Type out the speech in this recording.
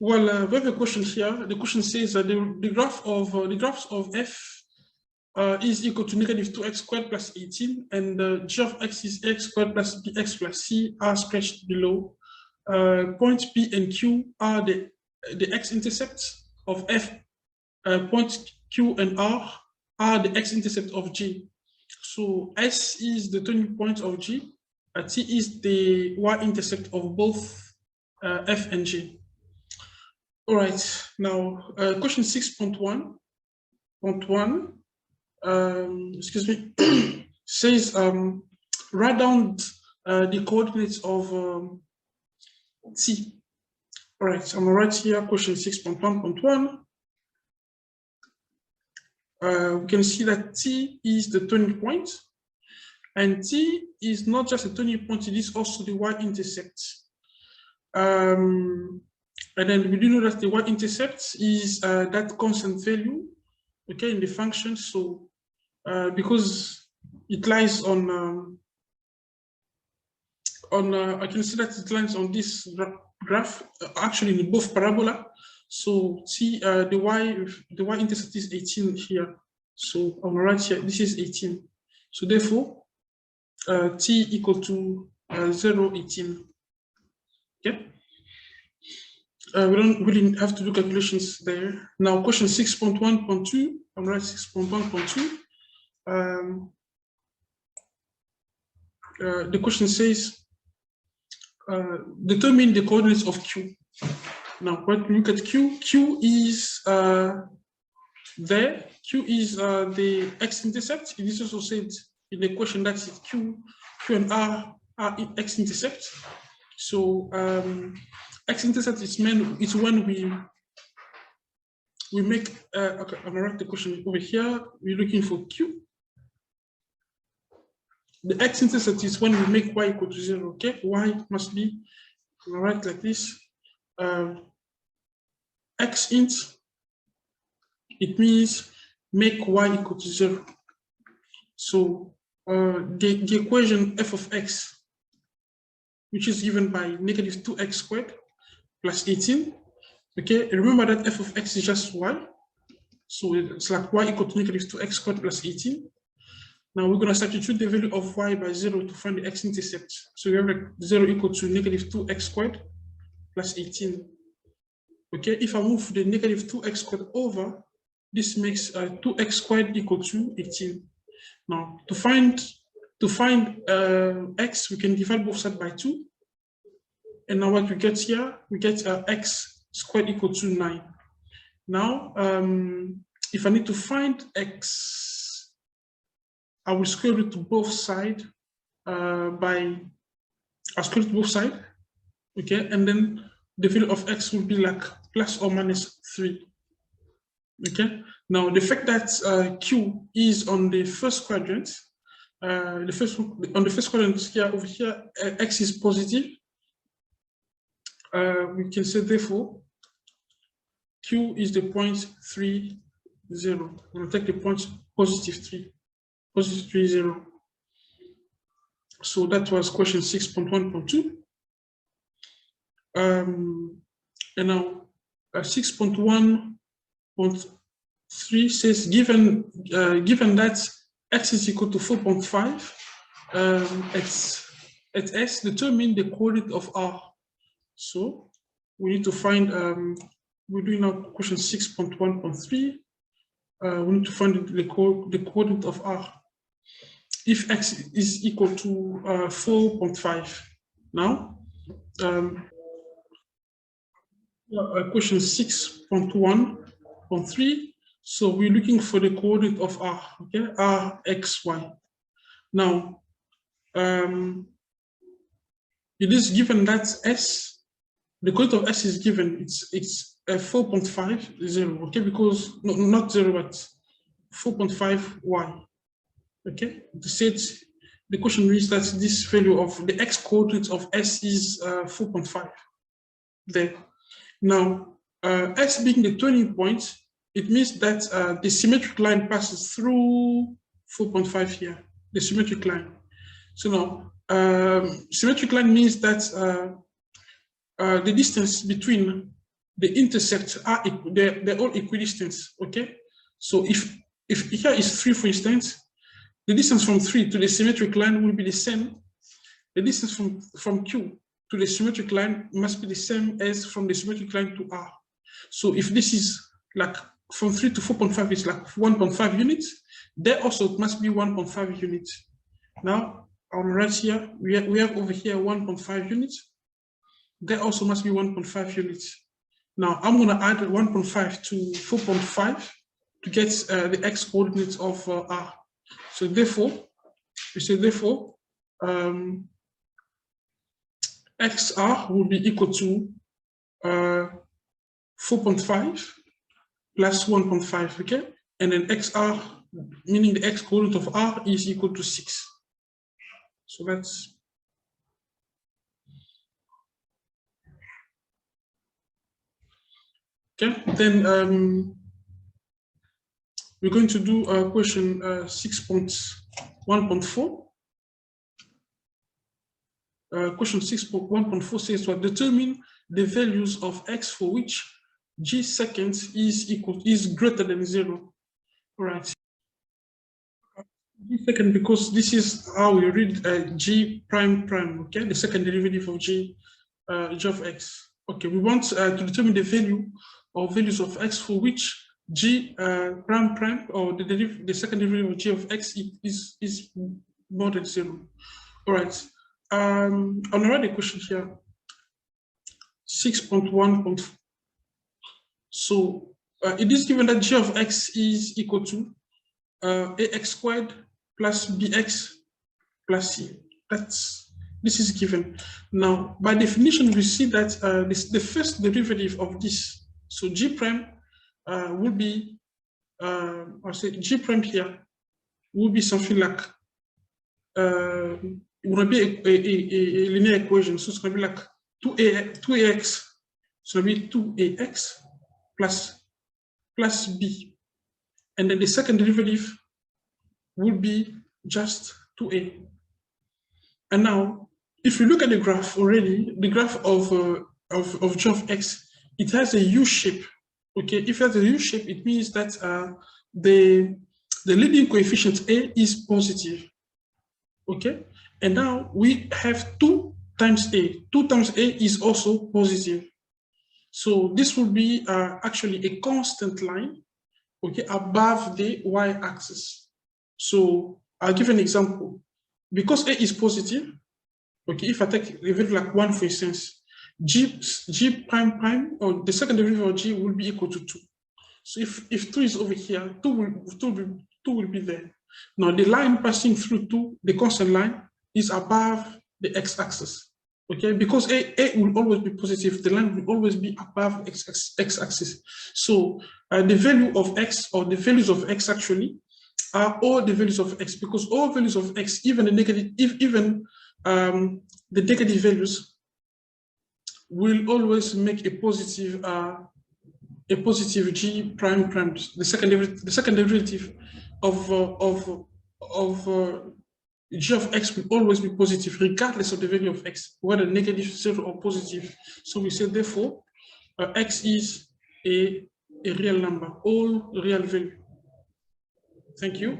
Well, we have a question here. The question says that the graphs of f is equal to negative 2x squared plus 18, and g of x is x squared plus bx plus c are sketched below. Points P and Q are the x-intercepts of f. Points Q and R are the x-intercept of G. So S is the turning point of G. T is the y-intercept of both F and G. All right, now question 6.1, excuse me, says write down the coordinates of T. All right, I'm gonna write here question 6.1.1. We can see that T is the turning point, and T is not just a turning point, it is also the y-intercept. And then we do know that the y-intercept is that constant value, okay, in the function. So because it lies on I can see that it lies on this graph, actually in both parabola. So T, the y-intercept is 18 here. So on the right here, this is 18. So therefore, T equal to 0, 18. Okay. We don't really have to do calculations there. Now, question 6.1.2. I'm right, 6.1.2. The question says, determine the coordinates of Q. Now, when we look at Q, Q is there. Q is the x-intercept. It is also said in the question that Q and R are x-intercept. So x-intercept is when we make okay, I'm gonna write the question over here. We're looking for Q. The x-intercept is when we make y equal to 0. Okay, y must be, I'm gonna write like this. X-int, it means make y equal to 0. So the equation f of x, which is given by negative 2x squared plus 18. Okay, remember that f of x is just y. So it's like y equal to negative 2x squared plus 18. Now we're going to substitute the value of y by 0 to find the x-intercept. So we have like 0 equal to negative 2x squared plus 18. Okay, if I move the negative 2x squared over, this makes 2x squared equal to 18. Now to find x, we can divide both sides by 2. And now what we get here, we get x squared equal to 9. Now, if I need to find x, I will square root to both sides I'll square root to both sides, okay? And then the value of x will be like plus or minus 3, okay? Now, the fact that Q is on the first quadrant, on the first quadrant here, over here, x is positive. We can say therefore Q is the point 3, 0. We'll take the point positive 3, 0. So that was question 6.1.2. And now 6.1.3 says given that x is equal to 4.5 at S, determine the coordinate of R. So we need to find, we're doing now question 6.1.3. We need to find the coordinate of R. If x is equal to 4.5. Now, question 6.1.3. So we're looking for the coordinate of R, okay? R, X, Y. Now, it is given that S, the coordinate of S is given, it's 4.5, 0, okay? Because, no, not 0, but 4.5 Y, okay? The question reads that this value of the X coordinate of S is 4.5 there. Now, S being the turning point, it means that the symmetric line passes through 4.5 here, the symmetric line. So now, symmetric line means that the distance between the intersects are equal, they're all equidistant, okay? So if here is 3, for instance, the distance from 3 to the symmetric line will be the same. The distance from Q to the symmetric line must be the same as from the symmetric line to R. So if this is like from 3 to 4.5 is like 1.5 units, there also must be 1.5 units. Now, I'll write here, we have over here 1.5 units. There also must be 1.5 units. Now, I'm going to add 1.5 to 4.5 to get the x coordinates of R. So therefore, we say therefore, XR will be equal to 4.5 plus 1.5, okay? And then XR, meaning the x coordinate of R, is equal to 6. So that's okay. Then we're going to do question 6.1.4. Question 6.1.4 says to determine the values of x for which g seconds is greater than 0. All right. G second, because this is how we read g prime prime. Okay, the second derivative of g of x. Okay, we want to determine the value or values of x for which g prime prime or the second derivative of g of x is more than 0. All right. I'll write a question here. 6.1. So it is given that g of x is equal to ax squared plus bx plus c. This is given. Now, by definition, we see that the first derivative of this, so g prime will be, I'll say g prime here will be something like, it will be a linear equation. So it's going to be like 2ax. So it'll be 2ax plus b. And then the second derivative will be just 2a. And now, if you look at the graph already, the graph of g of x, it has a U shape. Okay, if it has a U shape, it means that the leading coefficient a is positive. Okay, and now we have 2 times a. 2 times a is also positive. So this will be actually a constant line, okay, above the y-axis. So I'll give an example. Because a is positive, okay, if I take a value like 1, for instance, g prime prime, or the second derivative of g will be equal to 2. So if 2 is over here, 2 will be there. Now the line passing through 2, the constant line, is above the x-axis. Okay, because a will always be positive, the line will always be above x-axis. So the value of x, or the values of x actually, are all the values of x, because all values of x, even the negative, the negative values, will always make a positive g prime prime. The second derivative of g of x will always be positive, regardless of the value of x, whether negative, 0, or positive. So we say, therefore, x is a real number, all real value. Thank you.